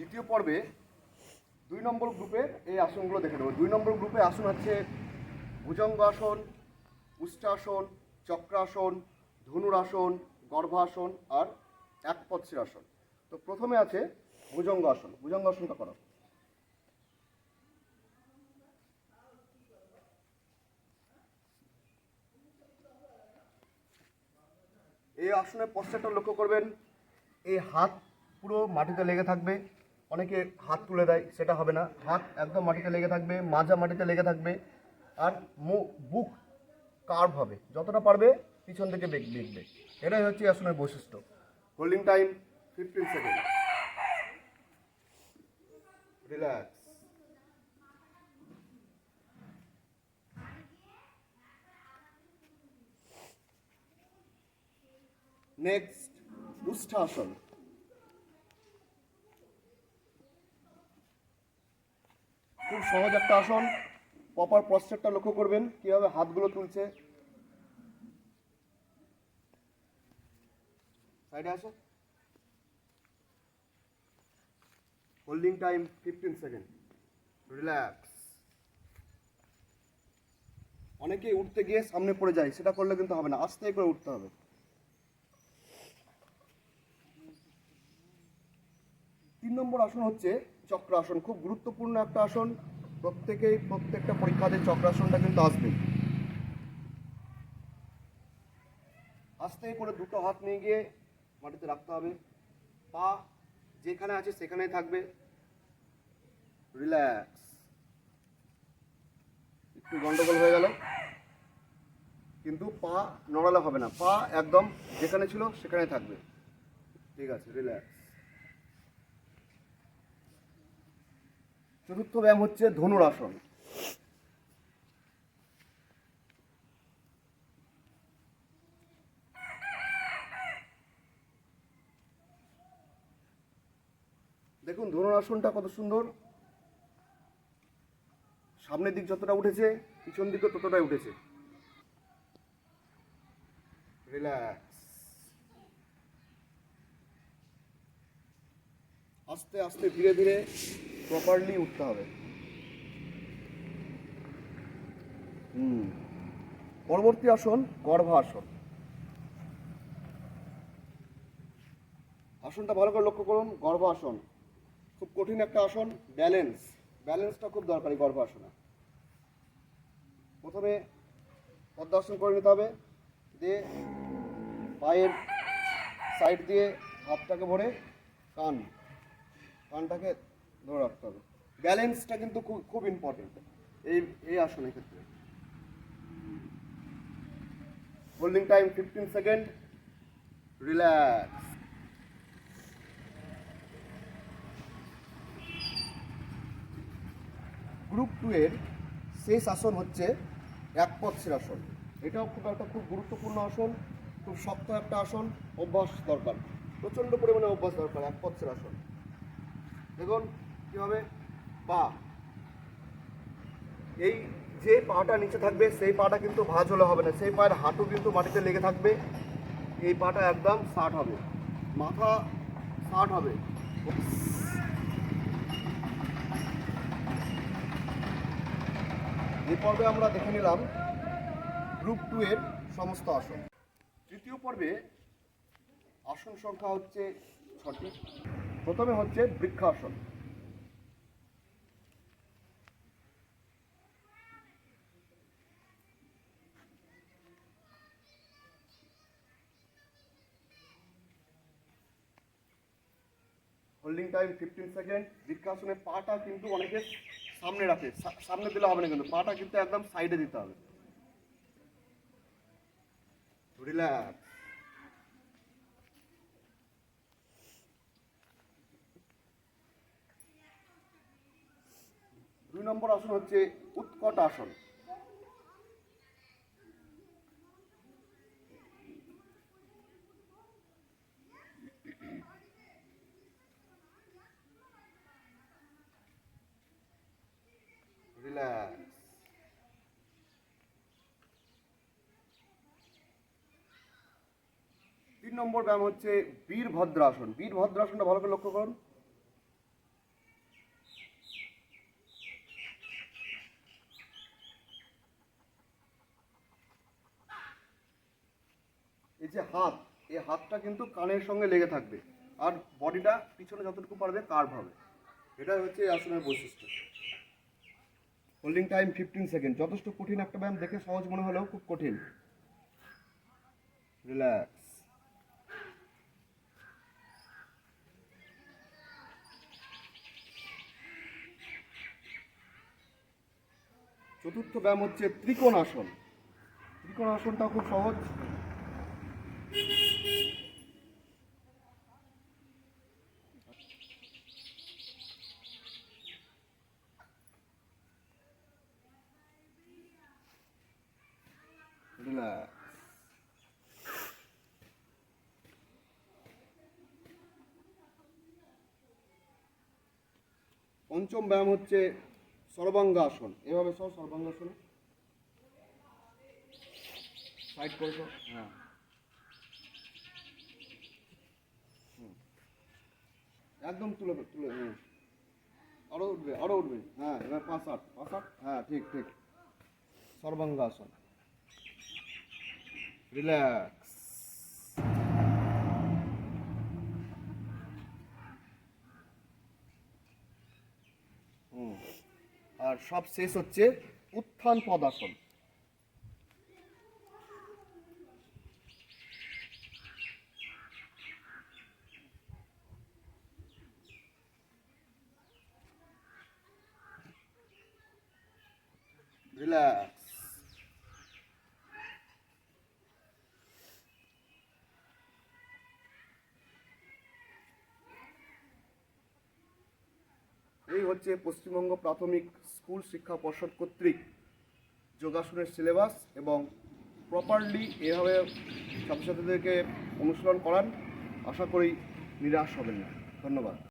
দ্বিতীয় পর্বে 2 নম্বর গ্রুপের এই আসনগুলো দেখে নেব। 2 নম্বর গ্রুপে আসন আছে ভুজঙ্গ আসন, উষ্ট্রাসন, চক্রাসন, ধনুরাসন, গর্ভাসন আর একপত্রাসন। তো প্রথমে আছে ভুজঙ্গ আসন। ভুজঙ্গ আসনটা করো। এই আসনের পশ্চাৎটা লক্ষ্য করবেন, এই হাত পুরো মাটিতে লেগে থাকবে। অনেকে হাত তুলে দেয়, সেটা হবে না। হাত একদম মাটিতে লেগে থাকবে, মাজা মাটিতে লেগে থাকবে, আর বুক কার্ভ হবে, যতটা পারবে পিছন থেকে বেঁকবে। এটাই হচ্ছে এই আসনের বৈশিষ্ট্য। Holding time 15 second. Relax. Next Ustrasana. খুব সহজ একটা আসন। প্রপার পশ্চারটা লক্ষ্য করবেন, কিভাবে হাতগুলো তুলছে। সাইডে আসো। Holding time 15 second. রিল্যাক্স। অনেকে উঠতে গিয়ে সামনে পড়ে যায়, সেটা করলে কিন্তু হবে না, আস্তে করে উঠতে হবে। 3 নম্বর আসন হচ্ছে চক্রাসন। খুব গুরুত্বপূর্ণ একটা আসন। প্রত্যেকটা পরীক্ষাতে চক্রাসনটা কিন্তু আসবে। আস্তে করে দুটো হাত নিয়ে গিয়ে মাটিতে রাখতে হবে, পা যেখানে আছে সেখানেই থাকবে। রিল্যাক্স। একটু গন্ডগোল হয়ে গেল, কিন্তু পা নড়ালে হবে না, পা একদম যেখানে ছিল সেখানেই থাকবে। ঠিক আছে, রিল্যাক্স। চতুর্থ ব্যায়াম হচ্ছে ধনুরাসন। দেখুন ধনুরাসনটা কত সুন্দর। সামনের দিক যতটা উঠেছে, পিছন দিকও ততটাই উঠেছে। রিল্যাক্স। আস্তে আস্তে ধীরে ধীরে প্রপারলি উঠতে হবে। পরবর্তী আসন গর্ভাসন। আসনটা ভালো করে লক্ষ্য করুন। গর্ভাসন খুব কঠিন একটা আসন। ব্যালেন্সটা খুব দরকারি গর্ভাসনে। প্রথমে পদ্মাসন করে নিতে হবে, দিয়ে পায়ের সাইড দিয়ে হাতটাকে ভরে কানটাকে ধরে রাখতে হবে। ব্যালেন্সটা কিন্তু খুব খুব ইম্পর্টেন্ট এই আসনের ক্ষেত্রে। Holding time 15 second. Relax. Group 2 এর শেষ আসন হচ্ছে একপত্রাসন। এটাও খুব গুরুত্বপূর্ণ আসন। খুব শক্ত একটা আসন, অভ্যাস দরকার, প্রচণ্ড পরিমাণে অভ্যাস দরকার একপত্রাসন। দেখুন কীভাবে পা, এই যে পাটা নিচে থাকবে সেই পাটা কিন্তু ভাঁজ হলে হবে না, সেই পায়ের হাঁটু কিন্তু মাটিতে লেগে থাকবে। এই পাটা একদম শার্ট হবে, মাথা শার্ট হবে। এই পর্বে আমরা দেখে নিলাম গ্রুপ 2 এর সমস্ত আসন। তৃতীয় পর্বে আসন সংখ্যা হচ্ছে 6টি। প্রথমে হচ্ছে বৃক্ষাসন। Holding time 15 second. বৃক্ষাসনে পাটা কিন্তু অনেকে সামনে রাখে, সামনে দিলে হবে না, কিন্তু পাটা কিন্তু একদম সাইডে দিতে হবে। রিল্যাক্স। 2 নম্বর আসন হচ্ছে উৎকট আসন। রিল্যাক্স। 3 নম্বর ব্যায়াম হচ্ছে বীরভদ্রাসন। বীরভদ্রাসনটা ভালো করে লক্ষ্য করুন। যে হাত, এই হাতটা কিন্তু কানের সঙ্গে লেগে থাকবে আর বডিটা পিছনে যতটুকু পারবে কার্ভ হবে। এটাই হচ্ছে এই আসনের বৈশিষ্ট্য। Holding time 15 second. যথেষ্ট কঠিন একটা ব্যায়াম, দেখে সহজ মনে হলেও খুব কঠিন। রিল্যাক্স। চতুর্থ ব্যায়াম হচ্ছে ত্রিকোণ আসন। ত্রিকোণ আসনটাও খুব সহজ। রিল্যাক্স। পঞ্চম ব্যায়াম হচ্ছে সর্বাঙ্গাসন। এভাবে সব সর্বাঙ্গাসন সাইড করবো। হ্যাঁ, একদম তুলে তুলে। হ্যাঁ, আরো উঠবে, আরো উঠবে। হ্যাঁ, এবার 5 8 5 8। হ্যাঁ, ঠিক ঠিক। সর্বাঙ্গাসন। রিল্যাক্স। আর সব শেষ হচ্ছে উত্থান পদাসন। রিল্যাক্স। এই হচ্ছে পশ্চিমবঙ্গ প্রাথমিক স্কুল শিক্ষা পর্ষদ কর্তৃক যোগাসনের সিলেবাস, এবং প্রপারলি এভাবে ছাত্রছাত্রীদেরকে অনুশীলন করান। আশা করি নিরাশ হবেন না। ধন্যবাদ।